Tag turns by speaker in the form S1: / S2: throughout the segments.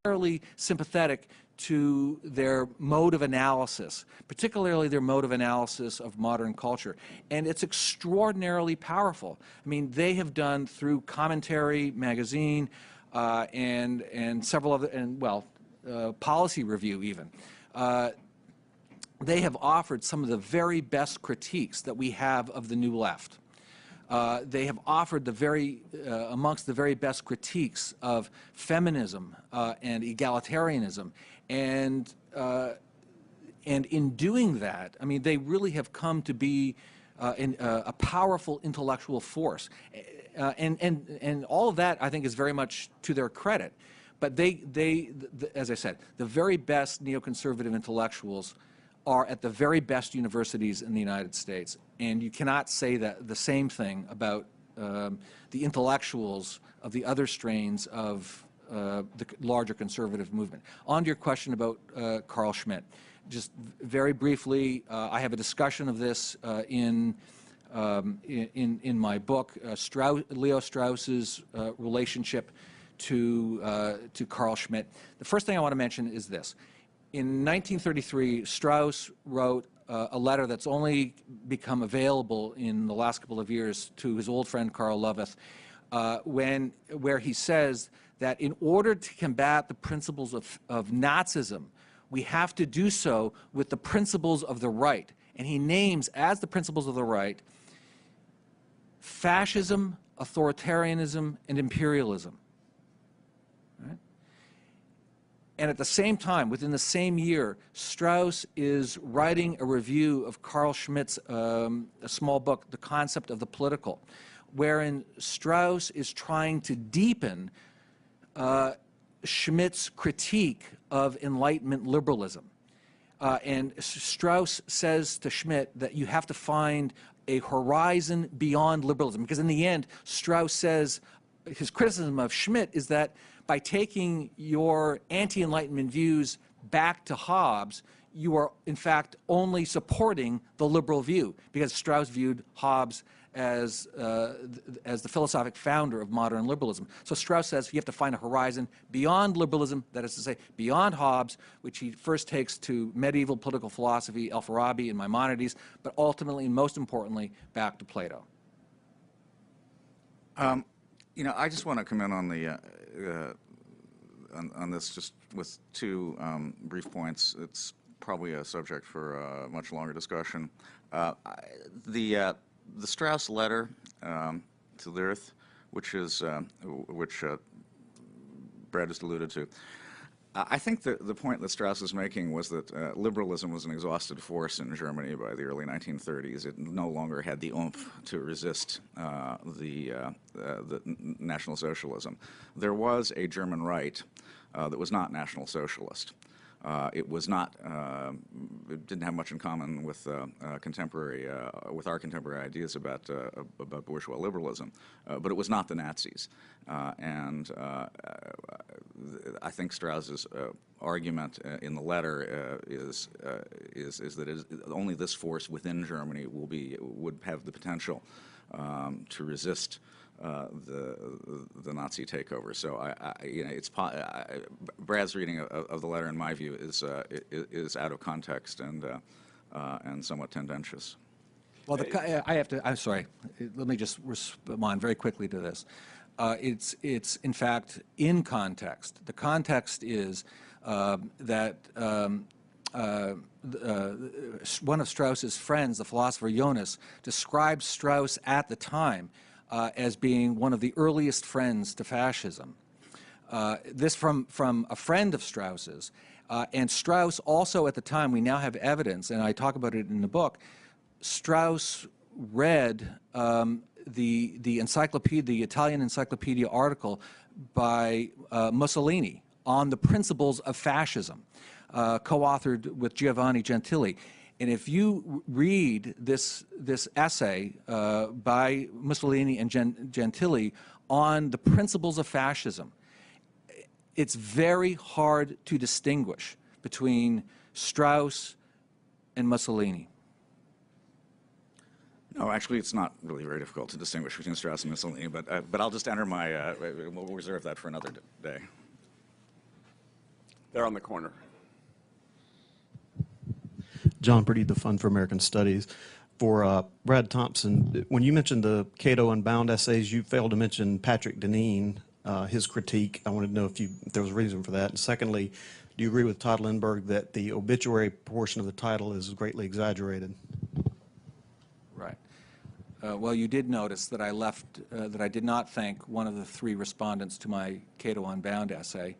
S1: entirely sympathetic to their mode of analysis, particularly their mode of analysis of modern culture. And it's extraordinarily powerful. I mean, they have done through Commentary magazine and several other, and well, Policy Review even, they have offered some of the very best critiques that we have of the New Left. They have offered the amongst the very best critiques of feminism and egalitarianism, and in doing that, I mean, they really have come to be a powerful intellectual force, and all of that I think is very much to their credit. But as I said, the very best neoconservative intellectuals are at the very best universities in the United States, and you cannot say that the same thing about the intellectuals of the other strains of the larger conservative movement. On to your question about Carl Schmitt. Just very briefly, I have a discussion of this in my book, Leo Strauss's relationship to Carl Schmitt. The first thing I want to mention is this. In 1933, Strauss wrote a letter that's only become available in the last couple of years to his old friend Karl Loveth, where he says that in order to combat the principles of Nazism, we have to do so with the principles of the right. And he names as the principles of the right fascism, authoritarianism, and imperialism. Right? And at the same time, within the same year, Strauss is writing a review of Carl Schmitt's a small book, The Concept of the Political, wherein Strauss is trying to deepen Schmitt's critique of Enlightenment liberalism. And Strauss says to Schmitt that you have to find a horizon beyond liberalism, because in the end, Strauss says his criticism of Schmitt is that by taking your anti-Enlightenment views back to Hobbes, you are in fact only supporting the liberal view, because Strauss viewed Hobbes as the philosophic founder of modern liberalism. So Strauss says you have to find a horizon beyond liberalism, that is to say, beyond Hobbes, which he first takes to medieval political philosophy, Al-Farabi and Maimonides, but ultimately and most importantly, back to Plato.
S2: You know, I just want to comment on the on this just with two brief points. It's probably a subject for a much longer discussion. The Strauss letter to the Earth, which Brad just alluded to, I think the point that Strauss is making was that liberalism was an exhausted force in Germany by the early 1930s. It no longer had the oomph to resist the National Socialism. There was a German right that was not National Socialist. It was not. It didn't have much in common with our contemporary ideas about bourgeois liberalism, but it was not the Nazis. And I think Strauss's argument in the letter is that only this force within Germany would have the potential to resist the Nazi takeover. So you know, Brad's reading of the letter, in my view, is out of context and somewhat tendentious.
S1: Well, I have to. I'm sorry. Let me just respond very quickly to this. It's in fact in context. The context is that one of Strauss's friends, the philosopher Jonas, described Strauss at the time as being one of the earliest friends to fascism. This from a friend of Strauss's. And Strauss also at the time, we now have evidence, and I talk about it in the book, Strauss read the encyclopedia, the Italian encyclopedia article by Mussolini on the principles of fascism, co-authored with Giovanni Gentili. And if you read this essay by Mussolini and Gentili on the principles of fascism, it's very hard to distinguish between Strauss and Mussolini.
S2: No, actually, it's not really very difficult to distinguish between Strauss and Mussolini, but I'll just enter my, we'll reserve that for another day.
S3: There on the corner.
S4: John Purdy, the Fund for American Studies. For Brad Thompson, when you mentioned the Cato Unbound essays, you failed to mention Patrick Deneen, his critique. I wanted to know if there was a reason for that. And secondly, do you agree with Todd Lindbergh that the obituary portion of the title is greatly exaggerated?
S1: Right. Well, you did notice that that I did not thank one of the three respondents to my Cato Unbound essay.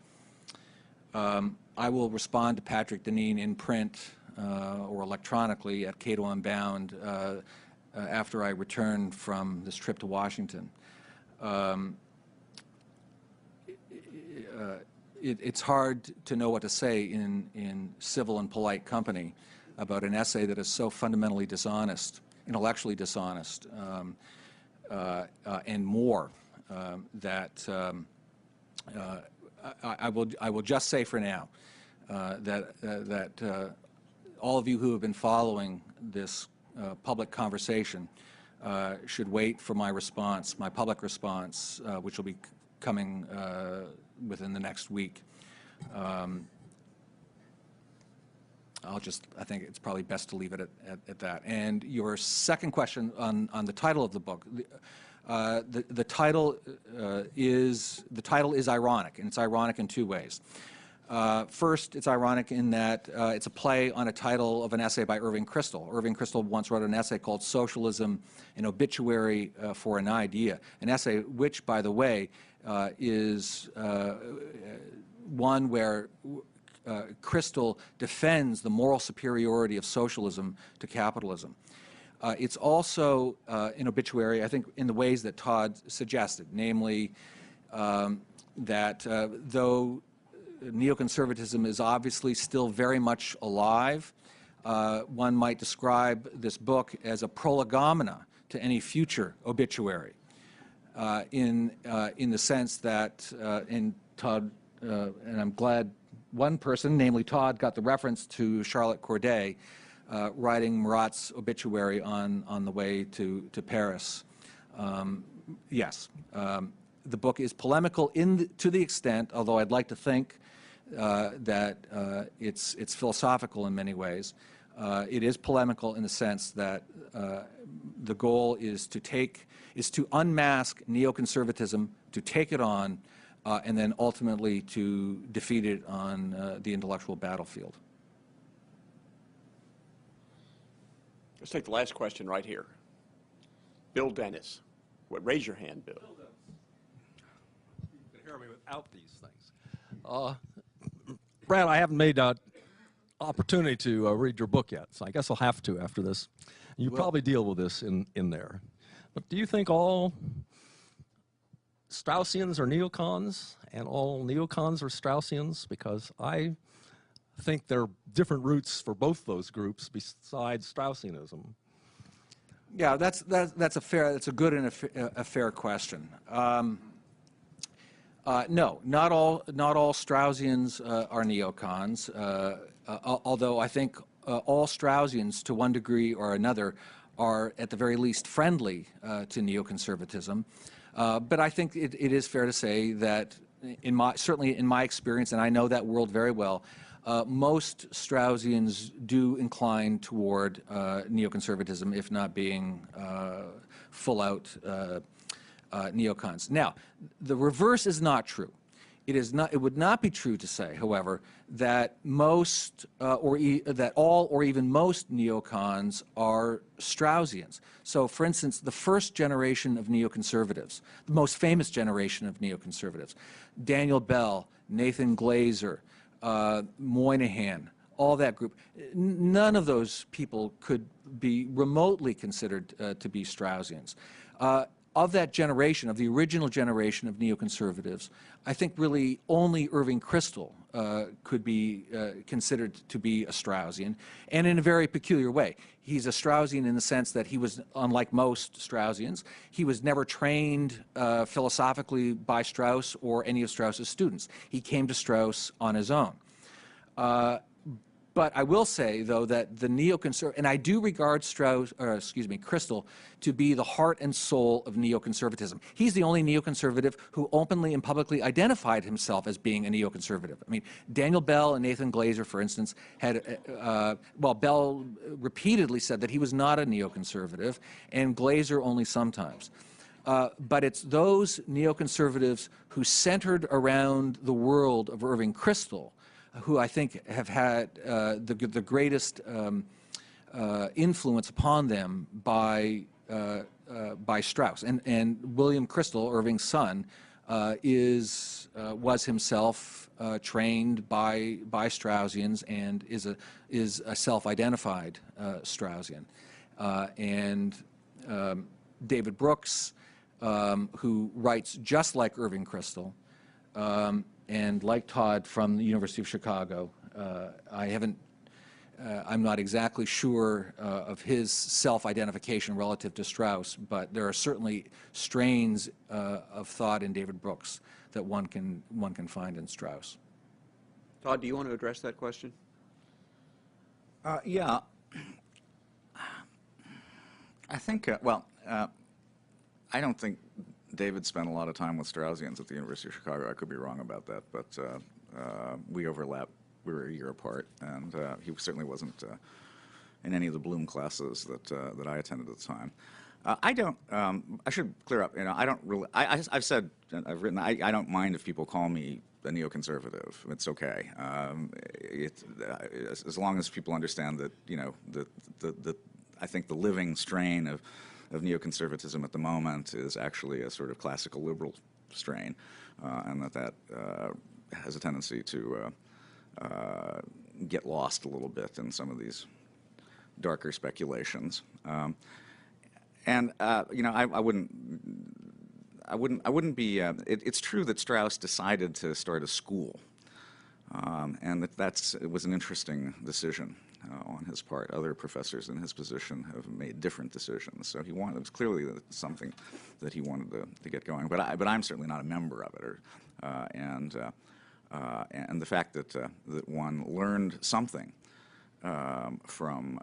S1: I will respond to Patrick Deneen in print or electronically at Cato Unbound after I return from this trip to Washington. It's hard to know what to say in civil and polite company about an essay that is so fundamentally dishonest, intellectually dishonest, and more, that I will just say for now that all of you who have been following this public conversation should wait for my response, my public response, which will be coming within the next week. I think it's probably best to leave it at that. And your second question on the title of the book, the title is ironic, and it's ironic in two ways. First, it's ironic in that it's a play on a title of an essay by Irving Kristol. Irving Kristol once wrote an essay called Socialism, an Obituary for an Idea, an essay which, by the way, is one where Kristol defends the moral superiority of socialism to capitalism. It's also an obituary, I think, in the ways that Todd suggested, namely that though neoconservatism is obviously still very much alive, one might describe this book as a prolegomena to any future obituary, in the sense that, and Todd, and I'm glad one person, namely Todd, got the reference to Charlotte Corday writing Marat's obituary on the way to Paris. Yes, the book is polemical to the extent, although I'd like to think that it's philosophical in many ways. It is polemical in the sense that the goal is to unmask neoconservatism, to take it on, and then ultimately to defeat it on the intellectual battlefield.
S3: Let's take the last question right here. Bill Dennis. Raise your hand, Bill.
S5: You can hear me without these things. Brad, I haven't made an opportunity to read your book yet, so I guess I'll have to after this. You probably deal with this in there. But do you think all Straussians are neocons and all neocons are Straussians? Because I think there are different roots for both those groups besides Straussianism.
S1: Yeah, that's a good and a fair question. No, not all Straussians are neocons, although I think all Straussians, to one degree or another, are at the very least friendly to neoconservatism. But I think it is fair to say that, certainly in my experience, and I know that world very well, most Straussians do incline toward neoconservatism, if not being full-out neocons. Now, the reverse is not true. It would not be true to say, however, that most that all or even most neocons are Straussians. So, for instance, the first generation of neoconservatives, the most famous generation of neoconservatives, Daniel Bell, Nathan Glazer, Moynihan, all that group, none of those people could be remotely considered to be Straussians. Of that generation, of the original generation of neoconservatives, I think really only Irving Kristol could be considered to be a Straussian, and in a very peculiar way. He's a Straussian in the sense that he was, unlike most Straussians, he was never trained philosophically by Strauss or any of Strauss's students. He came to Strauss on his own. But I will say, though, that the neoconservative, and I do regard Crystal to be the heart and soul of neoconservatism. He's the only neoconservative who openly and publicly identified himself as being a neoconservative. I mean, Daniel Bell and Nathan Glazer, for instance, had, well, Bell repeatedly said that he was not a neoconservative, and Glazer only sometimes. But it's those neoconservatives who centered around the world of Irving Kristol who I think have had the greatest influence upon them by Strauss. And William Kristol, Irving's son, was himself trained by Straussians and is a self-identified Straussian. David Brooks, who writes just like Irving Kristol, and like Todd from the University of Chicago. I'm not exactly sure of his self-identification relative to Strauss, but there are certainly strains of thought in David Brooks that one can find in Strauss.
S3: Todd, do you want to address that question?
S2: Yeah. I think, well, I don't think David spent a lot of time with Straussians at the University of Chicago. I could be wrong about that, but we overlapped. We were a year apart, and he certainly wasn't in any of the Bloom classes that I attended at the time. I don't. I should clear up. You know, I don't really. I've said, I've written. I don't mind if people call me a neoconservative. It's okay. As long as people understand that, you know, I think the living strain of neoconservatism at the moment is actually a sort of classical liberal strain, and that has a tendency to get lost a little bit in some of these darker speculations. You know, I wouldn't be. It's true that Strauss decided to start a school, and it was an interesting decision on his part. Other professors in his position have made different decisions. So it was clearly something that he wanted to get going. But I'm certainly not a member of it. And the fact that one learned something from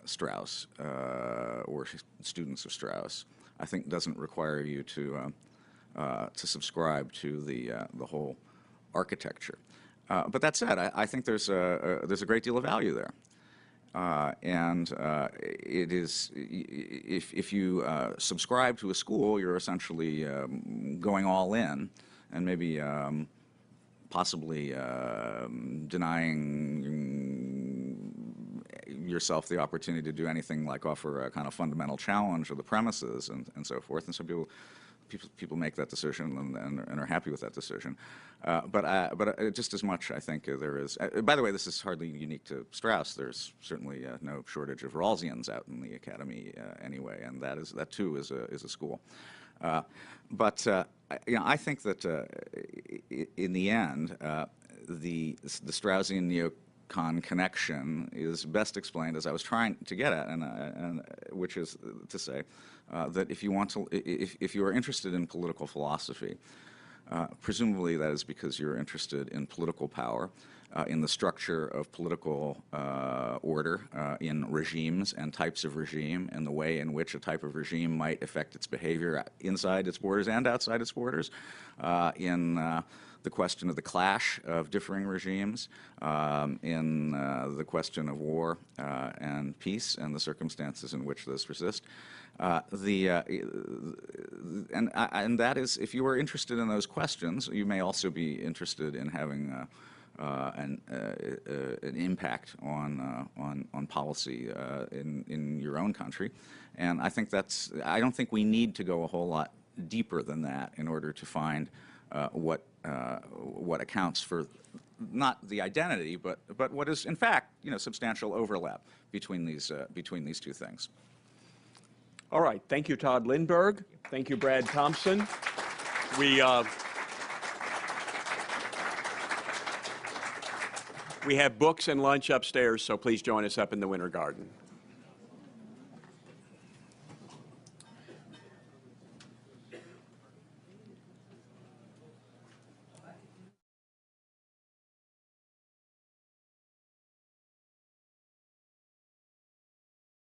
S2: Strauss or students of Strauss, I think doesn't require you to subscribe to the whole architecture. But that said, I think there's a great deal of value there, and it is if you subscribe to a school, you're essentially going all in, and maybe possibly denying yourself the opportunity to do anything like offer a kind of fundamental challenge of the premises and so forth. And some people make that decision and are happy with that decision. But just as much, I think there is. By the way, this is hardly unique to Strauss. There's certainly no shortage of Rawlsians out in the academy anyway, and that too is a school. But you know, I think that in the end, the Straussian neocon connection is best explained, as I was trying to get at, and which is to say that if you are interested in political philosophy, presumably that is because you're interested in political power, in the structure of political order, in regimes and types of regime, and the way in which a type of regime might affect its behavior inside its borders and outside its borders, in the question of the clash of differing regimes, in the question of war and peace and the circumstances in which those persist. And that is, if you are interested in those questions, you may also be interested in having an impact on policy in your own country. And I think I don't think we need to go a whole lot deeper than that in order to find what accounts for not the identity, but what is in fact, you know, substantial overlap between these two things.
S3: All right. Thank you, Todd Lindbergh. Thank you, Brad Thompson. We have books and lunch upstairs, so please join us up in the Winter Garden.